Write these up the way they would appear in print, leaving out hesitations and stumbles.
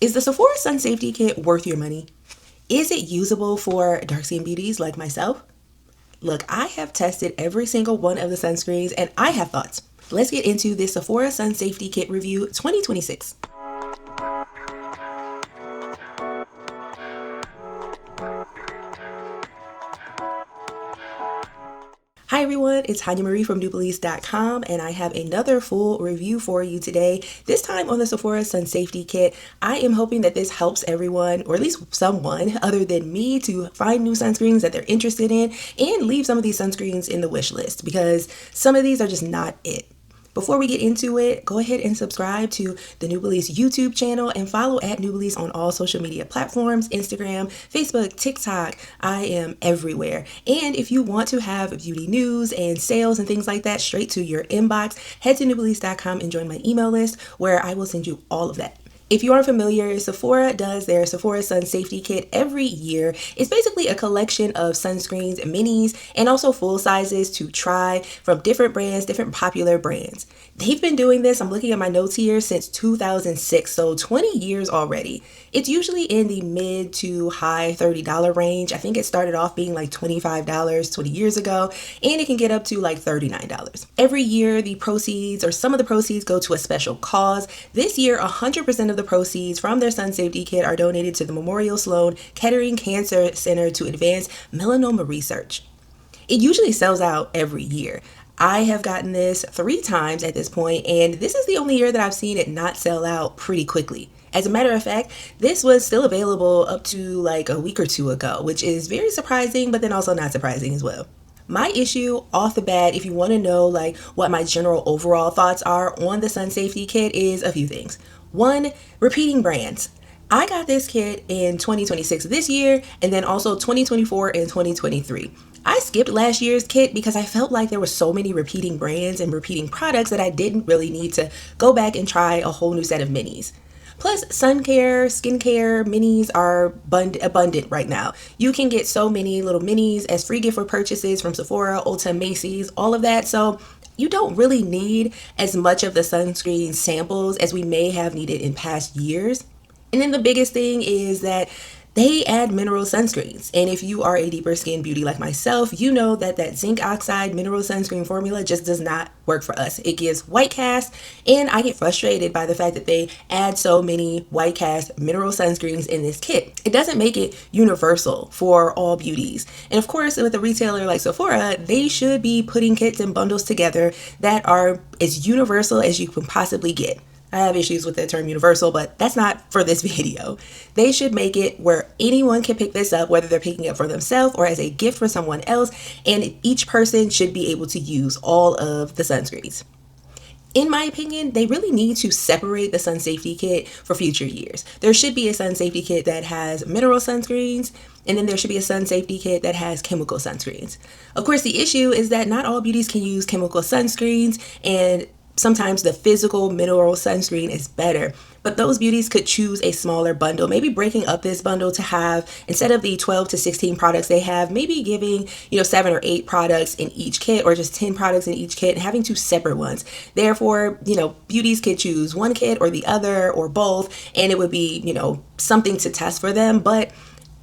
Is the Sephora Sun Safety Kit worth your money? Is it usable for dark skin beauties like myself? Look, I have tested every single one of the sunscreens and I have thoughts. Let's get into this Sephora Sun Safety Kit review 2026. Hi everyone, it's Hanya Marie from newbeliefs.com and I have another full review for you today. This time on the Sephora Sun Safety Kit. I am hoping that this helps everyone, or at least someone other than me, to find new sunscreens that they're interested in and leave some of these sunscreens in the wish list because some of these are just not it. Before we get into it, go ahead and subscribe to the New Beliefs YouTube channel and follow at New Beliefs on all social media platforms, Instagram, Facebook, TikTok. I am everywhere. And if you want to have beauty news and sales and things like that straight to your inbox, head to newbeliefs.com and join my email list where I will send you all of that. If you aren't familiar, Sephora does their Sephora Sun Safety Kit every year. It's basically a collection of sunscreens, minis, and also full sizes to try from different brands, different popular brands. They've been doing this, I'm looking at my notes here, since 2006, so 20 years already. It's usually in the mid to high $30 range. I think it started off being like $25 20 years ago, and it can get up to like $39. Every year, the proceeds, or some of the proceeds, go to a special cause. This year, 100% of the proceeds from their Sun Safety Kit are donated to the Memorial Sloan Kettering Cancer Center to advance melanoma research. It usually sells out every year. I have gotten this 3 times at this point, and this is the only year that I've seen it not sell out pretty quickly. As a matter of fact, this was still available up to like a week or 2 ago, which is very surprising, but then also not surprising as well. My issue off the bat, if you want to know like what my general overall thoughts are on the Sun Safety Kit, is a few things. 1, repeating brands. I got this kit in 2026 this year, and then also 2024 and 2023. I skipped last year's kit because I felt like there were so many repeating brands and repeating products that I didn't really need to go back and try a whole new set of minis. Plus, sun care, skincare minis are abundant right now. You can get so many little minis as free gift for purchases from Sephora, Ulta, Macy's, all of that. So you don't really need as much of the sunscreen samples as we may have needed in past years. And then the biggest thing is that they add mineral sunscreens. And if you are a deeper skin beauty like myself, you know that zinc oxide mineral sunscreen formula just does not work for us. It gives white cast, and I get frustrated by the fact that they add so many white cast mineral sunscreens in this kit. It doesn't make it universal for all beauties. And of course, with a retailer like Sephora, they should be putting kits and bundles together that are as universal as you can possibly get. I have issues with the term universal, but that's not for this video. They should make it where anyone can pick this up, whether they're picking it up for themselves or as a gift for someone else, and each person should be able to use all of the sunscreens. In my opinion, they really need to separate the Sun Safety Kit for future years. There should be a Sun Safety Kit that has mineral sunscreens, and then there should be a Sun Safety Kit that has chemical sunscreens. Of course, the issue is that not all beauties can use chemical sunscreens, and sometimes the physical mineral sunscreen is better, but those beauties could choose a smaller bundle, maybe breaking up this bundle to have, instead of the 12 to 16 products they have, maybe giving 7 or 8 products in each kit, or just 10 products in each kit and having 2 separate ones. Therefore, beauties could choose one kit or the other or both, and it would be something to test for them. But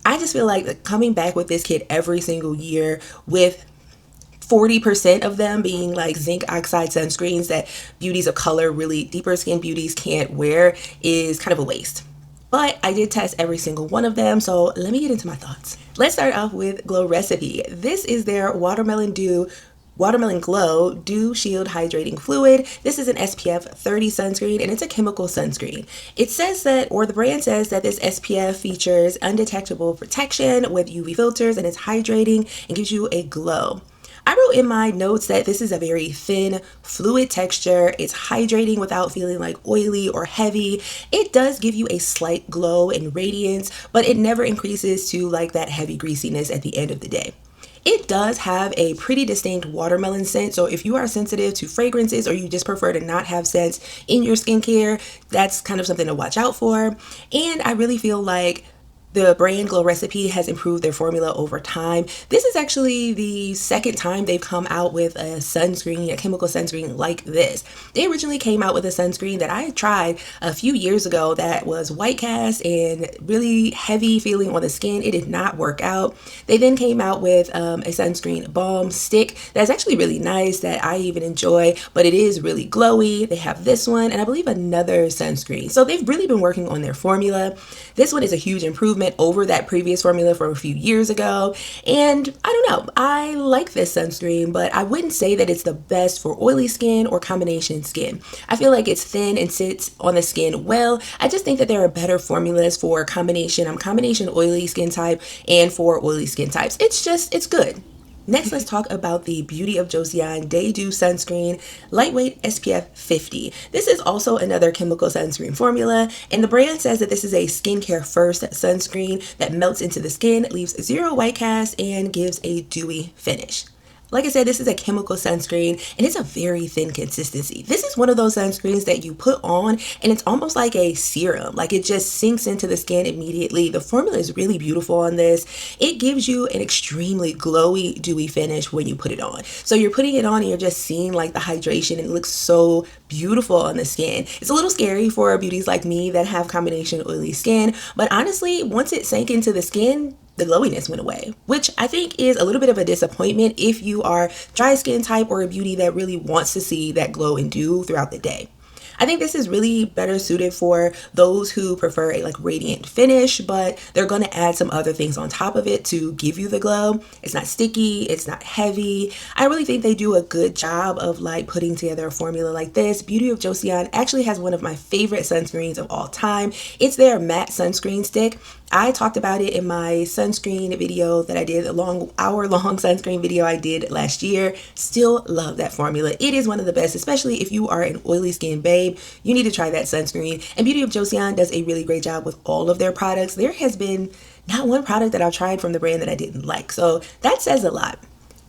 I just feel like coming back with this kit every single year with 40% of them being like zinc oxide sunscreens that beauties of color, really deeper skin beauties, can't wear is kind of a waste. But I did test every single one of them, so let me get into my thoughts. Let's start off with Glow Recipe. This is their Watermelon Glow Dew Shield Hydrating Fluid. This is an SPF 30 sunscreen, and it's a chemical sunscreen. It says that, or the brand says that this SPF features undetectable protection with UV filters, and it's hydrating and gives you a glow. I wrote in my notes that this is a very thin, fluid texture. It's hydrating without feeling like oily or heavy. It does give you a slight glow and radiance, but it never increases to like that heavy greasiness at the end of the day. It does have a pretty distinct watermelon scent, so if you are sensitive to fragrances or you just prefer to not have scents in your skincare, that's kind of something to watch out for. And I really feel like The brand Glow Recipe has improved their formula over time. This is actually the second time they've come out with a sunscreen, a chemical sunscreen like this. They originally came out with a sunscreen that I tried a few years ago that was white cast and really heavy feeling on the skin. It did not work out. They then came out with a sunscreen balm stick that's actually really nice that I even enjoy, but it is really glowy. They have this one and I believe another sunscreen. So they've really been working on their formula. This one is a huge improvement over that previous formula from a few years ago. And I don't know, I like this sunscreen, but I wouldn't say that it's the best for oily skin or combination skin. I feel like it's thin and sits on the skin well. I just think that there are better formulas for combination. I'm combination oily skin type and for oily skin types. It's good. Next, let's talk about the Beauty of Joseon Day Dew Sunscreen Lightweight SPF 50. This is also another chemical sunscreen formula, and the brand says that this is a skincare first sunscreen that melts into the skin, leaves zero white cast, and gives a dewy finish. Like I said, this is a chemical sunscreen and it's a very thin consistency. This is one of those sunscreens that you put on and it's almost like a serum. Like it just sinks into the skin immediately. The formula is really beautiful on this. It gives you an extremely glowy, dewy finish when you put it on. So you're putting it on and you're just seeing like the hydration. It looks so beautiful on the skin. It's a little scary for beauties like me that have combination oily skin, but honestly, once it sank into the skin, the glowiness went away, which I think is a little bit of a disappointment if you are dry skin type or a beauty that really wants to see that glow and dew throughout the day. I think this is really better suited for those who prefer a like radiant finish, but they're going to add some other things on top of it to give you the glow. It's not sticky, it's not heavy. I really think they do a good job of like putting together a formula like this. Beauty of Joseon actually has one of my favorite sunscreens of all time. It's their matte sunscreen stick. I talked about it in my sunscreen video that I did, a hour-long sunscreen video I did last year. Still love that formula. It is one of the best, especially if you are an oily skin babe. You need to try that sunscreen. And Beauty of Joseon does a really great job with all of their products. There has been not one product that I've tried from the brand that I didn't like. So that says a lot.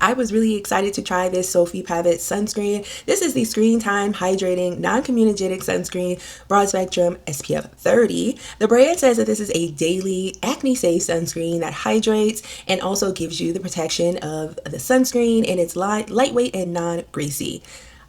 I was really excited to try this Sophie Pavett sunscreen. This is the Screen Time Hydrating Non-Comedogenic Sunscreen Broad Spectrum SPF 30. The brand says that this is a daily acne-safe sunscreen that hydrates and also gives you the protection of the sunscreen, and it's lightweight and non-greasy.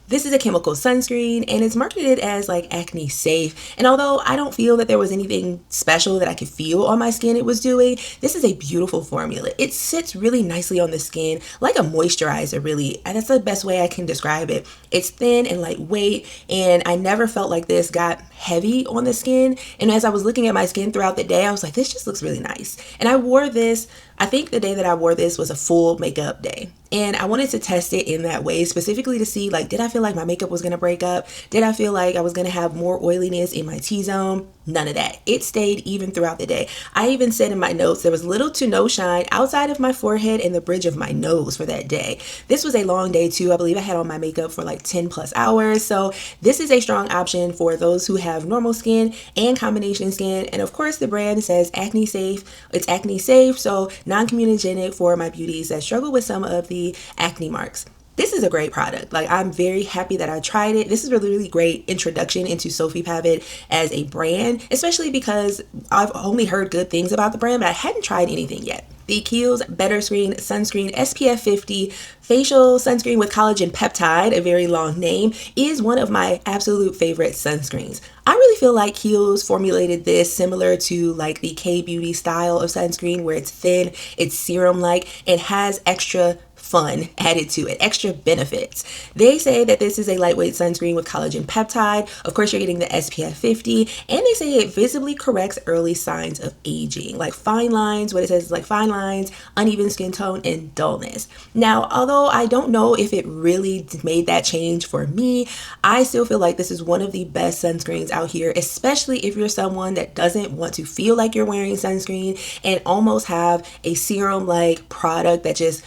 This is a chemical sunscreen and it's marketed as like acne safe. And although I don't feel that there was anything special that I could feel on my skin it was doing, this is a beautiful formula. It sits really nicely on the skin like a moisturizer really. And that's the best way I can describe it. It's thin and lightweight and I never felt like this got heavy on the skin. And as I was looking at my skin throughout the day, I was like, this just looks really nice. And I wore this, I think the day that I wore this was a full makeup day. And I wanted to test it in that way, specifically to see like, did I feel like my makeup was going to break up? Did I feel like I was going to have more oiliness in my T-zone? None of that. It stayed even throughout the day. I even said in my notes there was little to no shine outside of my forehead and the bridge of my nose for that day. This was a long day too. I believe I had on my makeup for like 10 plus hours. So this is a strong option for those who have normal skin and combination skin. And of course the brand says acne safe. It's acne safe, so non-comedogenic for my beauties that struggle with some of the acne marks. This is a great product. Like, I'm very happy that I tried it. This is a really great introduction into Sophie Pavett as a brand, especially because I've only heard good things about the brand, but I hadn't tried anything yet. The Kiehl's Better Screen Sunscreen SPF 50 Facial Sunscreen with Collagen Peptide, a very long name, is one of my absolute favorite sunscreens. I really feel like Kiehl's formulated this similar to like the K-Beauty style of sunscreen where it's thin, it's serum-like, and has extra fun added to it, extra benefits. They say that this is a lightweight sunscreen with collagen peptide. Of course, you're getting the SPF 50, and they say it visibly corrects early signs of aging, like fine lines, what it says is like fine lines, uneven skin tone, and dullness. Now, although I don't know if it really made that change for me, I still feel like this is one of the best sunscreens out here, especially if you're someone that doesn't want to feel like you're wearing sunscreen and almost have a serum-like product that just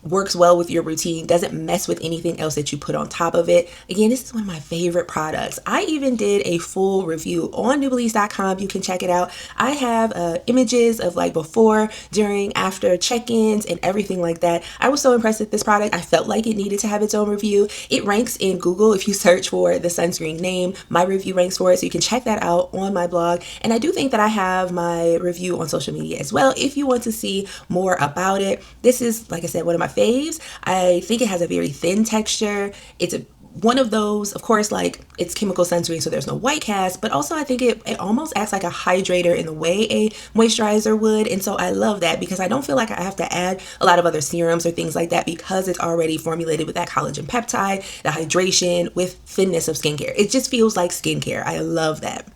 works well with your routine, doesn't mess with anything else that you put on top of it. Again, this is one of my favorite products. I even did a full review on newbelize.com. You can check it out. I have images of like before, during, after check-ins and everything like that. I was so impressed with this product. I felt like it needed to have its own review. It ranks in Google. If you search for the sunscreen name, my review ranks for it. So you can check that out on my blog. And I do think that I have my review on social media as well if you want to see more about it. This is, like I said, one of my faves. I think it has a very thin texture. It's one of those, of course, like it's chemical sunscreen, so there's no white cast, but also I think it almost acts like a hydrator in the way a moisturizer would. And so I love that because I don't feel like I have to add a lot of other serums or things like that because it's already formulated with that collagen peptide, the hydration with thinness of skincare. It just feels like skincare. I love that.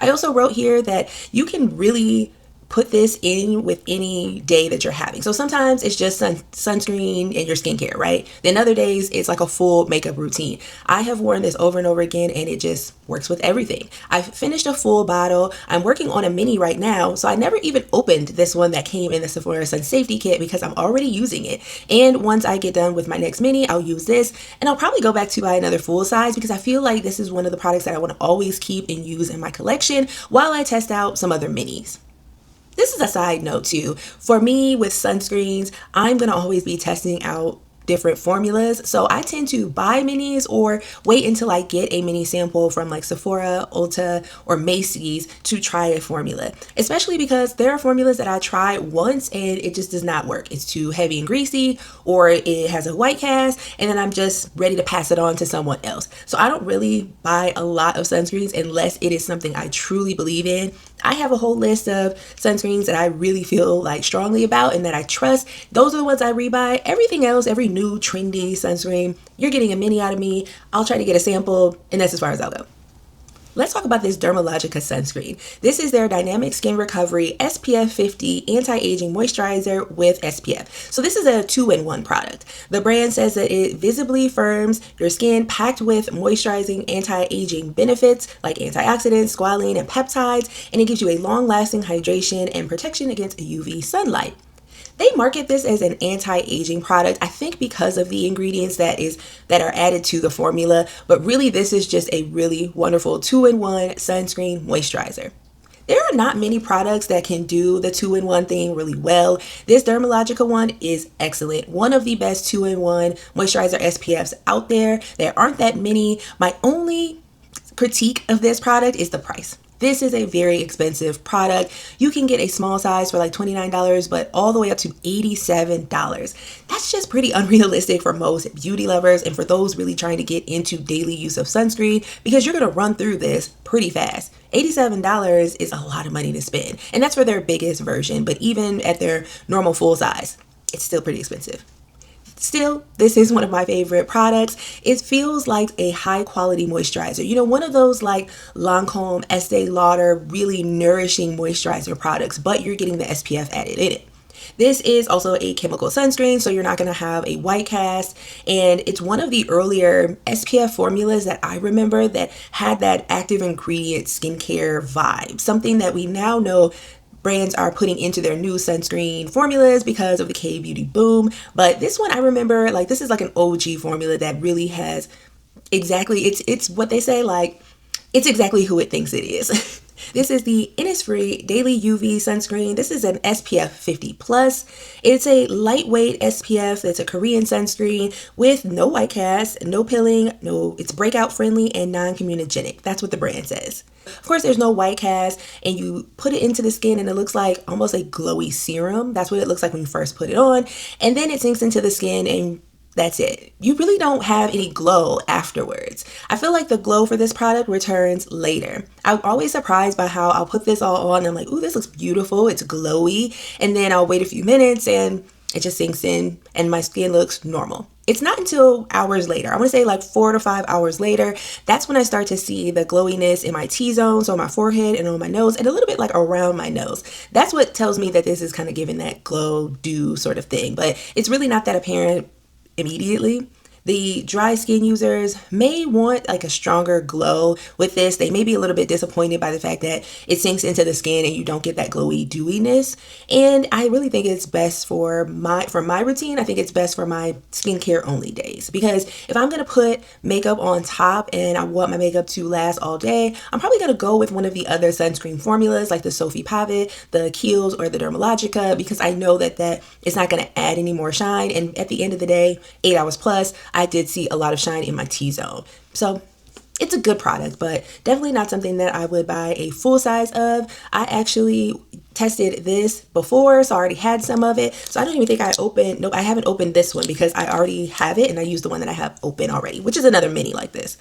I also wrote here that you can really put this in with any day that you're having. So sometimes it's just sunscreen and your skincare, right? Then other days it's like a full makeup routine. I have worn this over and over again and it just works with everything. I've finished a full bottle. I'm working on a mini right now. So I never even opened this one that came in the Sephora Sun Safety Kit because I'm already using it. And once I get done with my next mini, I'll use this and I'll probably go back to buy another full size because I feel like this is one of the products that I want to always keep and use in my collection while I test out some other minis. This is a side note too. For me with sunscreens, I'm going to always be testing out different formulas. So I tend to buy minis or wait until I get a mini sample from like Sephora, Ulta, or Macy's to try a formula. Especially because there are formulas that I try once and it just does not work. It's too heavy and greasy or it has a white cast and then I'm just ready to pass it on to someone else. So I don't really buy a lot of sunscreens unless it is something I truly believe in. I have a whole list of sunscreens that I really feel like strongly about and that I trust. Those are the ones I rebuy. Everything else, every new trendy sunscreen, you're getting a mini out of me. I'll try to get a sample and that's as far as I'll go. Let's talk about this Dermalogica sunscreen. This is their Dynamic Skin Recovery SPF 50 Anti-Aging Moisturizer with SPF. So this is a 2-in-1 product. The brand says that it visibly firms your skin packed with moisturizing anti-aging benefits like antioxidants, squalene, and peptides, and it gives you a long-lasting hydration and protection against UV sunlight. They market this as an anti-aging product, I think because of the ingredients that are added to the formula, but really this is just a really wonderful 2-in-1 sunscreen moisturizer. There are not many products that can do the 2-in-1 thing really well. This Dermalogica one is excellent. One of the best 2-in-1 moisturizer SPFs out there. There aren't that many. My only critique of this product is the price. This is a very expensive product. You can get a small size for like $29, but all the way up to $87. That's just pretty unrealistic for most beauty lovers and for those really trying to get into daily use of sunscreen because you're going to run through this pretty fast. $87 is a lot of money to spend, and that's for their biggest version, but even at their normal full size, it's still pretty expensive. Still, this is one of my favorite products. It feels like a high quality moisturizer. You know, one of those like Lancome, Estee Lauder, really nourishing moisturizer products, but you're getting the SPF added in it. This is also a chemical sunscreen, so you're not going to have a white cast, and it's one of the earlier SPF formulas that I remember that had that active ingredient skincare vibe, something that we now know brands are putting into their new sunscreen formulas because of the K-beauty boom. But this one I remember, like, this is like an OG formula that really has exactly, it's what they say, like, it's exactly who it thinks it is. This is the Innisfree Daily UV Sunscreen. This is an SPF 50 plus. It's a lightweight SPF. It's a Korean sunscreen with no white cast, no pilling, it's breakout friendly and non-comedogenic. That's what the brand says. Of course, there's no white cast, and you put it into the skin and it looks like almost a glowy serum. That's what it looks like when you first put it on. And then it sinks into the skin and that's it. You really don't have any glow afterwards. I feel like the glow for this product returns later. I'm always surprised by how I'll put this all on and I'm like, ooh, this looks beautiful. It's glowy. And then I'll wait a few minutes and it just sinks in and my skin looks normal. It's not until hours later, I want to say like 4 to 5 hours later, that's when I start to see the glowiness in my T-zone, so on my forehead and on my nose and a little bit like around my nose. That's what tells me that this is kind of giving that glow dew sort of thing, but it's really not that apparent immediately. The dry skin users may want like a stronger glow with this. They may be a little bit disappointed by the fact that it sinks into the skin and you don't get that glowy dewiness. And I really think it's best for my routine. I think it's best for my skincare only days, because if I'm gonna put makeup on top and I want my makeup to last all day, I'm probably gonna go with one of the other sunscreen formulas like the Sophie Pavit, the Kiehl's, or the Dermalogica, because I know that it's not gonna add any more shine. And at the end of the day, 8 hours plus, I did see a lot of shine in my T-zone. So it's a good product, but definitely not something that I would buy a full size of. I actually tested this before, so I already had some of it. So I don't even think nope, I haven't opened this one because I already have it and I used the one that I have open already, which is another mini like this.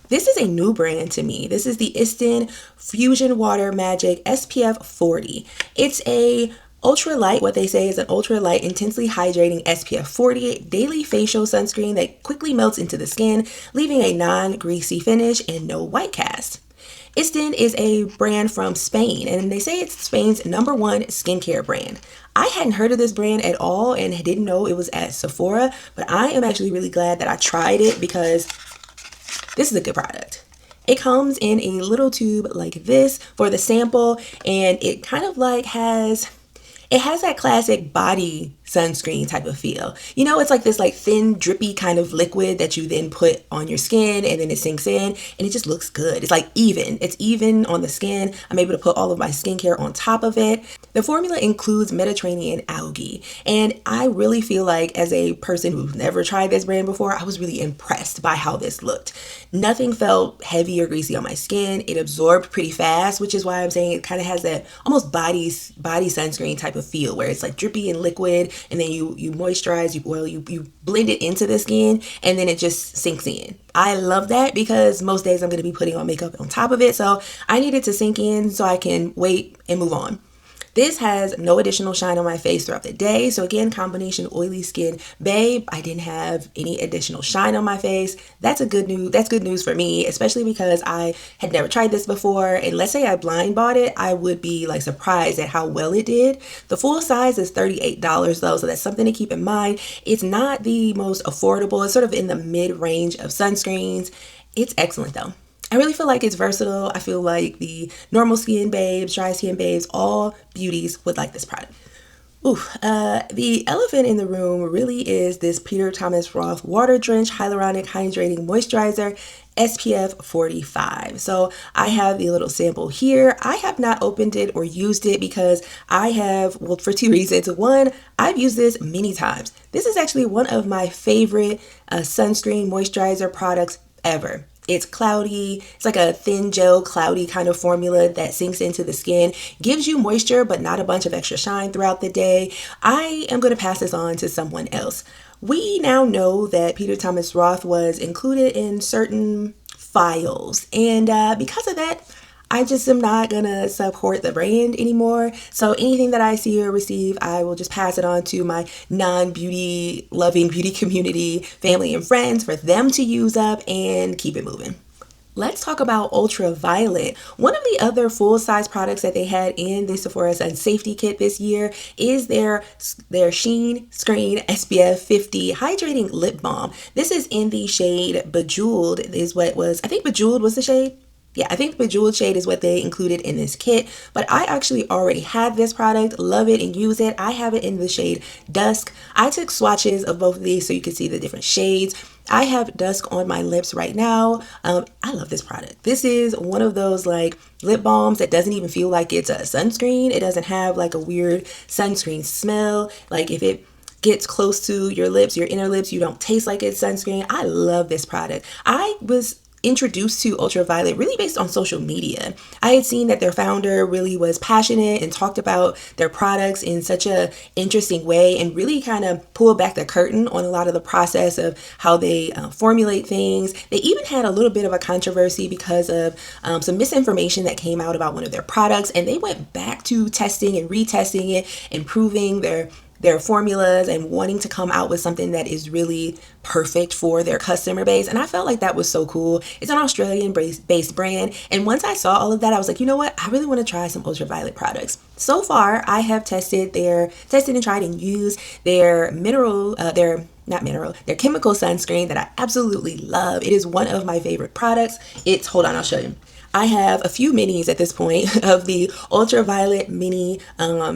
This is a new brand to me. This is the ISDIN Fusion Water Magic SPF 40. It's a ultra light, what they say is an ultra light, intensely hydrating SPF 40 daily facial sunscreen that quickly melts into the skin, leaving a non-greasy finish and no white cast. ISDIN is a brand from Spain, and they say it's Spain's #1 skincare brand. I hadn't heard of this brand at all and didn't know it was at Sephora, but I am actually really glad that I tried it because this is a good product. It comes in a little tube like this for the sample, and it kind of like has that classic body sunscreen type of feel. You know, it's like this like thin, drippy kind of liquid that you then put on your skin and then it sinks in and it just looks good. It's like even. It's even on the skin. I'm able to put all of my skincare on top of it. The formula includes Mediterranean algae, and I really feel like, as a person who's never tried this brand before, I was really impressed by how this looked. Nothing felt heavy or greasy on my skin. It absorbed pretty fast, which is why I'm saying it kind of has that almost body sunscreen type of feel where it's like drippy and liquid, and then you moisturize, you blend it into the skin, and then it just sinks in. I love that because most days I'm going to be putting on makeup on top of it, so I need it to sink in so I can wait and move on. This has no additional shine on my face throughout the day. So again, combination oily skin babe. I didn't have any additional shine on my face. That's good news for me, especially because I had never tried this before. And let's say I blind bought it, I would be like surprised at how well it did. The full size is $38 though, so that's something to keep in mind. It's not the most affordable. It's sort of in the mid-range of sunscreens. It's excellent though. I really feel like it's versatile. I feel like the normal skin babes, dry skin babes, all beauties would like this product. The elephant in the room really is this Peter Thomas Roth Water Drench Hyaluronic Hydrating Moisturizer SPF 45. So I have the little sample here. I have not opened it or used it because I have, well, for two reasons. One, I've used this many times. This is actually one of my favorite sunscreen moisturizer products ever. It's cloudy. It's like a thin gel cloudy kind of formula that sinks into the skin, gives you moisture but not a bunch of extra shine throughout the day. I am going to pass this on to someone else. We now know that Peter Thomas Roth was included in certain files, and because of that, I just am not gonna support the brand anymore. So anything that I see or receive, I will just pass it on to my non-beauty loving beauty community, family and friends for them to use up and keep it moving. Let's talk about Violette. One of the other full-size products that they had in the Sephora Sun Safety Kit this year is their Sheen Screen SPF 50 Hydrating Lip Balm. This is in the shade Bejeweled, I think Bejeweled was the shade. Yeah, I think the Bejeweled shade is what they included in this kit, but I actually already have this product, love it and use it. I have it in the shade Dusk. I took swatches of both of these so you can see the different shades. I have Dusk on my lips right now. I love this product. This is one of those like lip balms that doesn't even feel like it's a sunscreen. It doesn't have like a weird sunscreen smell. Like if it gets close to your lips, your inner lips, you don't taste like it's sunscreen. I love this product. I was introduced to Violette really based on social media. I had seen that their founder really was passionate and talked about their products in such a interesting way and really kind of pulled back the curtain on a lot of the process of how they formulate things. They even had a little bit of a controversy because of some misinformation that came out about one of their products, and they went back to testing and retesting it, improving their formulas and wanting to come out with something that is really perfect for their customer base. And I felt like that was so cool. It's an Australian based brand. And once I saw all of that, I was like, you know what? I really want to try some Violette products. So far, I have tested and tried and used their not mineral, their chemical sunscreen that I absolutely love. It is one of my favorite products. Hold on, I'll show you. I have a few minis at this point of the ultraviolet mini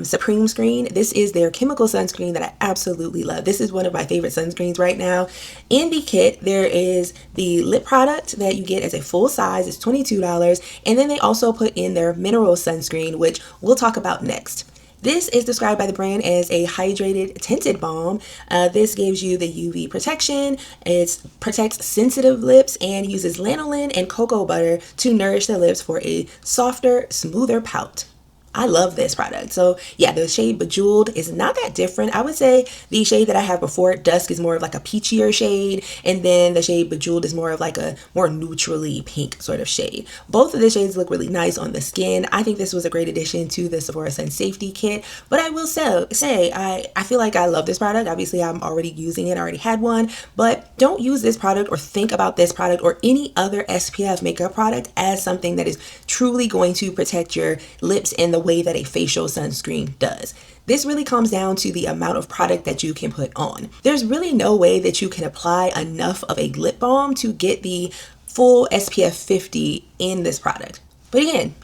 Supreme screen. This is their chemical sunscreen that I absolutely love. This is one of my favorite sunscreens right now. In the kit, there is the lip product that you get as a full size. It's $22. And then they also put in their mineral sunscreen, which we'll talk about next. This is described by the brand as a hydrated tinted balm. This gives you the UV protection. It protects sensitive lips and uses lanolin and cocoa butter to nourish the lips for a softer, smoother pout. I love this product. So yeah, the shade Bejeweled is not that different. I would say the shade that I have before it, Dusk, is more of like a peachier shade. And then the shade Bejeweled is more of like a more neutrally pink sort of shade. Both of the shades look really nice on the skin. I think this was a great addition to the Sephora Sun Safety Kit. But I will say I feel like I love this product. Obviously, I'm already using it. I already had one. But don't use this product or think about this product or any other SPF makeup product as something that is truly going to protect your lips in the way that a facial sunscreen does. This really comes down to the amount of product that you can put on. There's really no way that you can apply enough of a lip balm to get the full SPF 50 in this product. But again,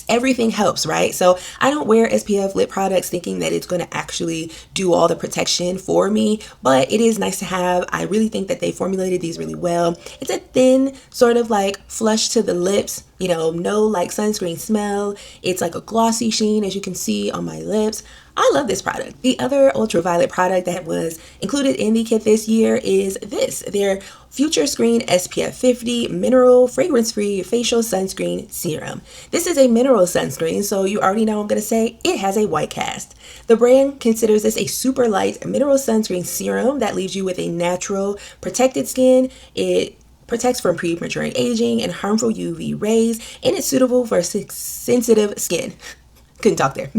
everything helps, right? So I don't wear SPF lip products thinking that it's going to actually do all the protection for me, but it is nice to have. I really think that they formulated these really well. It's a thin sort of like flush to the lips, you know, no like sunscreen smell. It's like a glossy sheen, as you can see on my lips. I love this product. The other ultraviolet product that was included in the kit this year is their Future Screen SPF 50 Mineral Fragrance-Free Facial Sunscreen Serum. This is a mineral sunscreen, so you already know I'm going to say it has a white cast. The brand considers this a super light mineral sunscreen serum that leaves you with a natural, protected skin. It protects from premature aging and harmful UV rays, and it's suitable for sensitive skin. Couldn't talk there.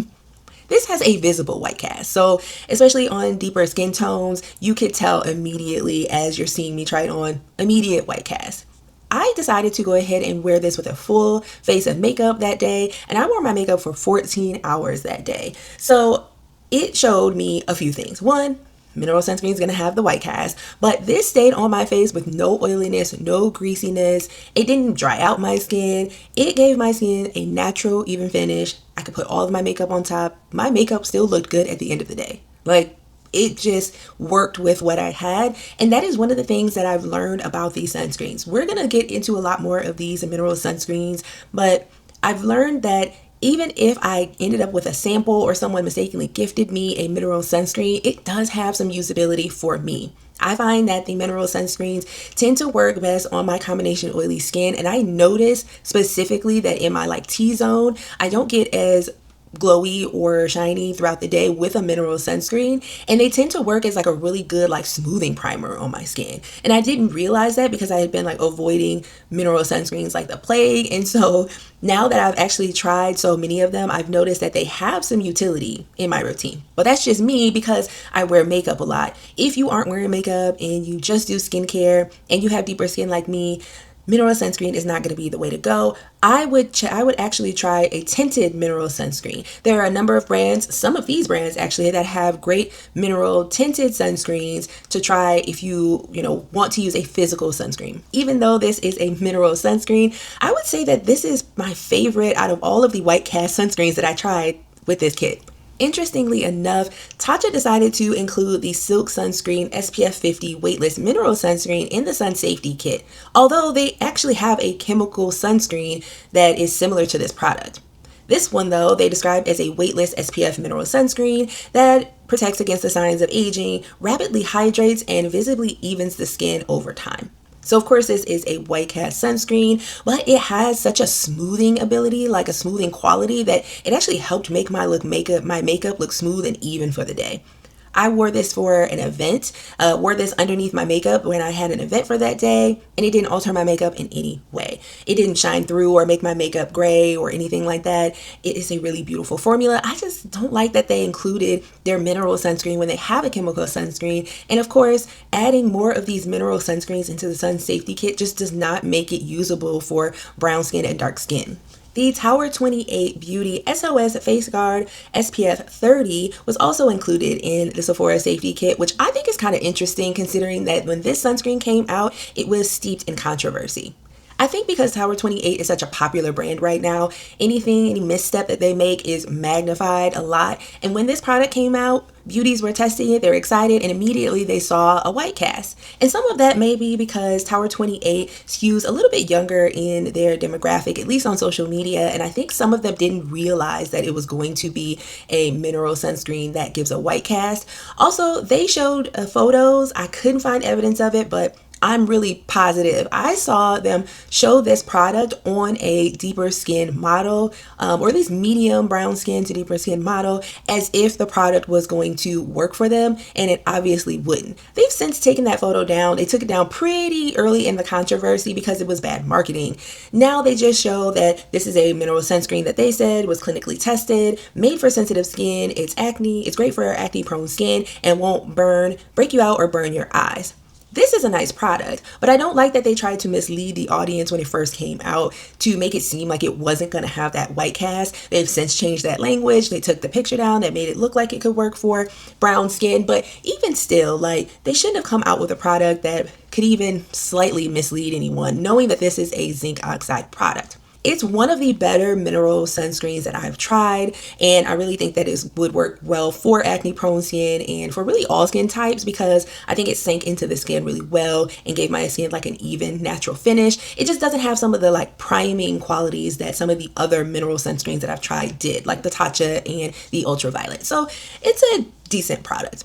This has a visible white cast, so especially on deeper skin tones, you could tell immediately as you're seeing me try it on, immediate white cast. I decided to go ahead and wear this with a full face of makeup that day, and I wore my makeup for 14 hours that day. So it showed me a few things. One, mineral sunscreen is going to have the white cast, but this stayed on my face with no oiliness, no greasiness. It didn't dry out my skin. It gave my skin a natural, even finish. I could put all of my makeup on top. My makeup still looked good at the end of the day. Like, it just worked with what I had. And that is one of the things that I've learned about these sunscreens. We're going to get into a lot more of these mineral sunscreens, but I've learned that even if I ended up with a sample or someone mistakenly gifted me a mineral sunscreen, it does have some usability for me. I find that the mineral sunscreens tend to work best on my combination oily skin, and I notice specifically that in my like T-zone, I don't get as glowy or shiny throughout the day with a mineral sunscreen, and they tend to work as like a really good like smoothing primer on my skin. And I didn't realize that because I had been like avoiding mineral sunscreens like the plague. And so now that I've actually tried so many of them, I've noticed that they have some utility in my routine. But that's just me because I wear makeup a lot. If you aren't wearing makeup and you just do skincare and you have deeper skin like me, mineral sunscreen is not going to be the way to go. I would actually try a tinted mineral sunscreen. There are a number of brands, some of these brands actually, that have great mineral tinted sunscreens to try if you want to use a physical sunscreen. Even though this is a mineral sunscreen, I would say that this is my favorite out of all of the white cast sunscreens that I tried with this kit. Interestingly enough, Tatcha decided to include the Silk Sunscreen SPF 50 Weightless Mineral Sunscreen in the Sun Safety Kit, although they actually have a chemical sunscreen that is similar to this product. This one, though, they described as a weightless SPF mineral sunscreen that protects against the signs of aging, rapidly hydrates, and visibly evens the skin over time. So of course this is a white cast sunscreen, but it has such a smoothing ability, like a smoothing quality, that it actually helped make my makeup look smooth and even for the day. I wore this for an event, wore this underneath my makeup when I had an event for that day, and it didn't alter my makeup in any way. It didn't shine through or make my makeup gray or anything like that. It is a really beautiful formula. I just don't like that they included their mineral sunscreen when they have a chemical sunscreen. And of course, adding more of these mineral sunscreens into the Sun Safety Kit just does not make it usable for brown skin and dark skin. The Tower 28 Beauty SOS Face Guard SPF 30 was also included in the Sephora Safety Kit, which I think is kind of interesting considering that when this sunscreen came out, it was steeped in controversy. I think because Tower 28 is such a popular brand right now, any misstep that they make is magnified a lot. And when this product came out, beauties were testing it, they're excited, and immediately they saw a white cast. And some of that may be because Tower 28 skews a little bit younger in their demographic, at least on social media. And I think some of them didn't realize that it was going to be a mineral sunscreen that gives a white cast. Also, they showed photos. I couldn't find evidence of it, but I'm really positive I saw them show this product on a deeper skin model, or at least medium brown skin to deeper skin model, as if the product was going to work for them, and it obviously wouldn't. They've since taken that photo down. They took it down pretty early in the controversy because it was bad marketing. Now they just show that this is a mineral sunscreen that they said was clinically tested, made for sensitive skin. It's great for acne prone skin and won't break you out or burn your eyes. This is a nice product, but I don't like that they tried to mislead the audience when it first came out to make it seem like it wasn't going to have that white cast. They've since changed that language. They took the picture down that made it look like it could work for brown skin, but even still, like, they shouldn't have come out with a product that could even slightly mislead anyone, knowing that this is a zinc oxide product. It's one of the better mineral sunscreens that I've tried, and I really think that it would work well for acne prone skin and for really all skin types because I think it sank into the skin really well and gave my skin like an even natural finish. It just doesn't have some of the like priming qualities that some of the other mineral sunscreens that I've tried did, like the Tatcha and the Ultraviolet. So it's a decent product.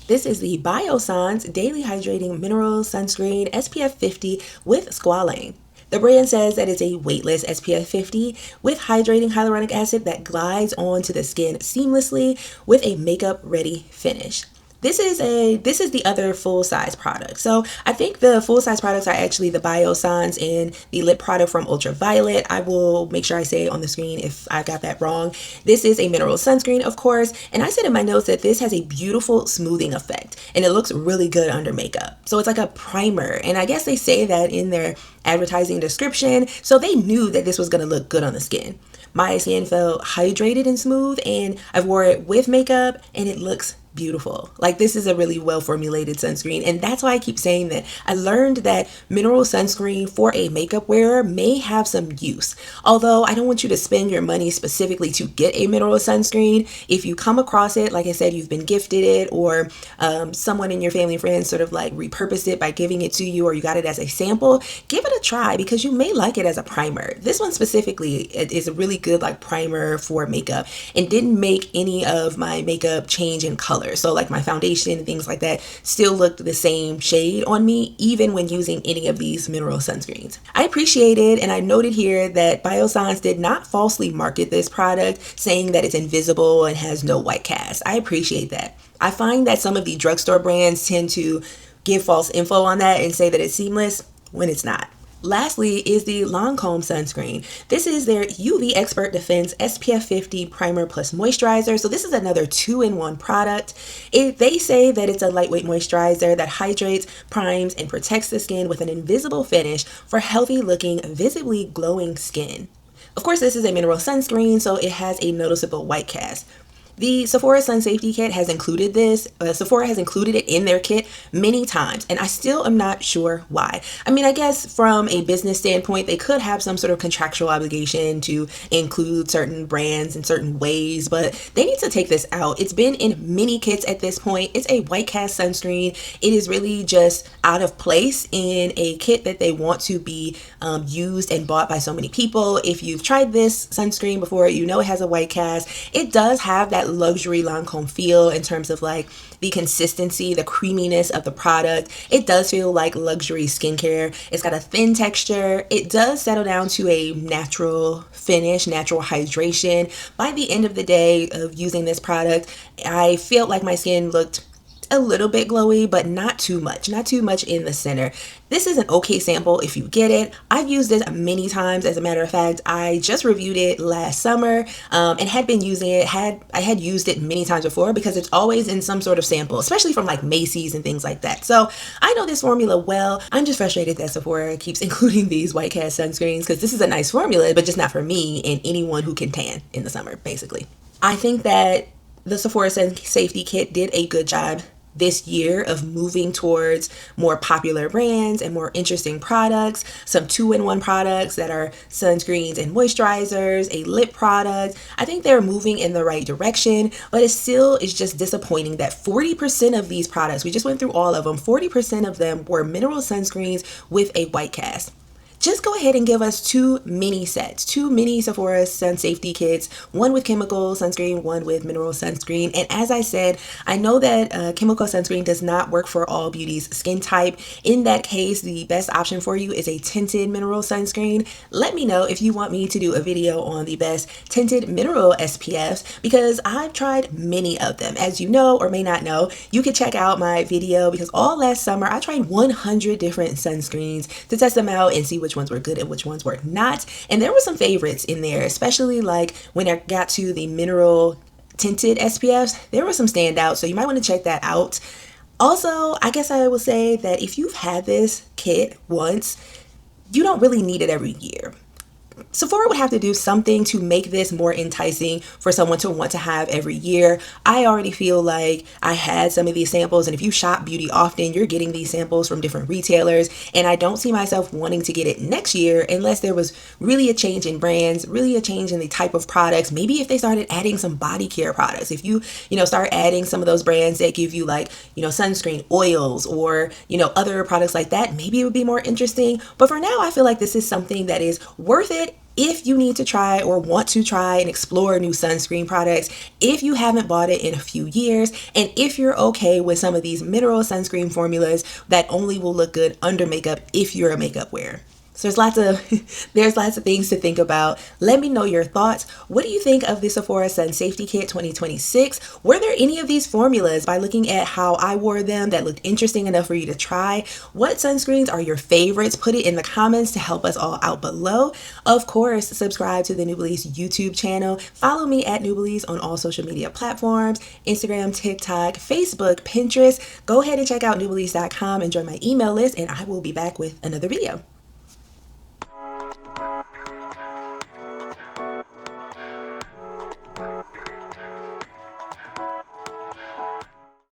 This is the Biossance Daily Hydrating Mineral Sunscreen SPF 50 with squalane. The brand says that it's a weightless SPF 50 with hydrating hyaluronic acid that glides onto the skin seamlessly with a makeup ready finish. This is the other full-size product. So I think the full-size products are actually the Biossance and the lip product from Ultraviolet. I will make sure I say it on the screen if I got that wrong. This is a mineral sunscreen, of course, and I said in my notes that this has a beautiful smoothing effect and it looks really good under makeup. So it's like a primer, and I guess they say that in their advertising description, so they knew that this was going to look good on the skin. My skin felt hydrated and smooth, and I wore it with makeup and it looks beautiful. Like, this is a really well formulated sunscreen, and that's why I keep saying that I learned that mineral sunscreen for a makeup wearer may have some use. Although I don't want you to spend your money specifically to get a mineral sunscreen. If you come across it, like I said, you've been gifted it, or someone in your family and friends sort of like repurposed it by giving it to you, or you got it as a sample, give it a try because you may like it as a primer. This one specifically is a really good like primer for makeup and didn't make any of my makeup change in color. So like my foundation and things like that still looked the same shade on me even when using any of these mineral sunscreens. I appreciate it, and I noted here that Biossance did not falsely market this product saying that it's invisible and has no white cast. I appreciate that. I find that some of the drugstore brands tend to give false info on that and say that it's seamless when it's not. Lastly is the Lancome sunscreen. This is their UV Expert Defense SPF 50 Primer Plus Moisturizer. So this is another 2-in-1 product. They say that it's a lightweight moisturizer that hydrates, primes, and protects the skin with an invisible finish for healthy looking, visibly glowing skin. Of course, this is a mineral sunscreen, so it has a noticeable white cast. The Sephora Sun Safety Kit has included this. Sephora has included it in their kit many times, and I still am not sure why. I mean, I guess from a business standpoint, they could have some sort of contractual obligation to include certain brands in certain ways, but they need to take this out. It's been in many kits at this point. It's a white cast sunscreen. It is really just out of place in a kit that they want to be used and bought by so many people. If you've tried this sunscreen before, you know it has a white cast. It does have that luxury Lancome feel in terms of like the consistency, the creaminess of the product. It does feel like luxury skincare. It's got a thin texture. It does settle down to a natural finish, natural hydration. By the end of the day of using this product, I felt like my skin looked a little bit glowy, but not too much in the center. This is an okay sample if you get it. I've used this many times. As a matter of fact, I just reviewed it last summer and had been using it. I had used it many times before because it's always in some sort of sample, especially from like Macy's and things like that. So I know this formula well. I'm just frustrated that Sephora keeps including these white cast sunscreens because this is a nice formula, but just not for me and anyone who can tan in the summer, basically. I think that the Sephora Sun Safety Kit did a good job this year of moving towards more popular brands and more interesting products, some 2-in-1 products that are sunscreens and moisturizers, a lip product. I think they're moving in the right direction, but it still is just disappointing that 40% of these products, we just went through all of them, 40% of them were mineral sunscreens with a white cast. Just go ahead and give us 2 mini sets, 2 mini Sephora Sun Safety Kits, one with chemical sunscreen, one with mineral sunscreen. And as I said, I know that chemical sunscreen does not work for all beauty's skin type. In that case, the best option for you is a tinted mineral sunscreen. Let me know if you want me to do a video on the best tinted mineral SPFs because I've tried many of them. As you know or may not know, you can check out my video because all last summer I tried 100 different sunscreens to test them out and see which ones were good and which ones were not. And there were some favorites in there, especially like when I got to the mineral tinted SPFs, there were some standouts. So you might want to check that out. Also, I guess I will say that if you've had this kit once, you don't really need it every year. Sephora would have to do something to make this more enticing for someone to want to have every year. I already feel like I had some of these samples, and if you shop beauty often, you're getting these samples from different retailers, and I don't see myself wanting to get it next year unless there was really a change in brands, really a change in the type of products. Maybe if they started adding some body care products, if you start adding some of those brands that give you like, sunscreen oils or, other products like that, maybe it would be more interesting. But for now, I feel like this is something that is worth it if you need to try or want to try and explore new sunscreen products, if you haven't bought it in a few years, and if you're okay with some of these mineral sunscreen formulas that only will look good under makeup if you're a makeup wearer. So there's lots of things to think about. Let me know your thoughts. What do you think of the Sephora Sun Safety Kit 2026? Were there any of these formulas, by looking at how I wore them, that looked interesting enough for you to try? What sunscreens are your favorites? Put it in the comments to help us all out below. Of course, subscribe to the Nubelize YouTube channel. Follow me at Nubelize on all social media platforms, Instagram, TikTok, Facebook, Pinterest. Go ahead and check out Nubelize.com and join my email list, and I will be back with another video.